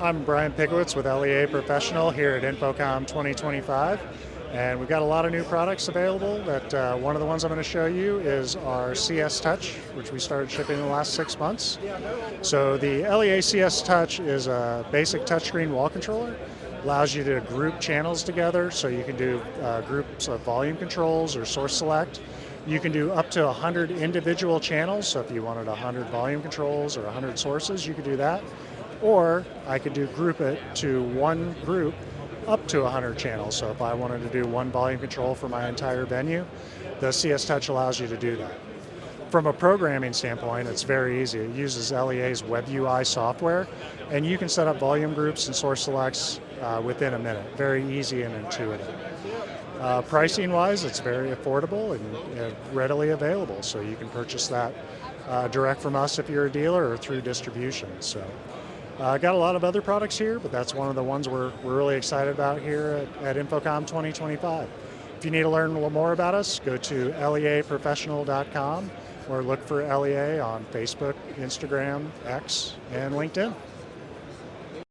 I'm Brian Pigowitz with LEA Professional here at InfoComm 2025, and we've got a lot of new products available. One of the ones I'm going to show you is our CS Touch, which we started shipping in the last 6 months. So the LEA CS Touch is a basic touchscreen wall controller. Allows you to group channels together, so you can do groups of volume controls or source select. You can do up to 100 individual channels, so if you wanted 100 volume controls or 100 sources, you could do that. Or I could group it to one group up to 100 channels. So if I wanted to do one volume control for my entire venue, the CS Touch allows you to do that. From a programming standpoint, it's very easy. It uses LEA's Web UI software, and you can set up volume groups and source selects within a minute. Very easy and intuitive. Pricing-wise, it's very affordable and readily available, so you can purchase that direct from us if you're a dealer or through distribution. So, got a lot of other products here, but that's one of the ones we're really excited about here at InfoComm 2025. If you need to learn a little more about us, go to leaprofessional.com or look for LEA on Facebook, Instagram, X, and LinkedIn.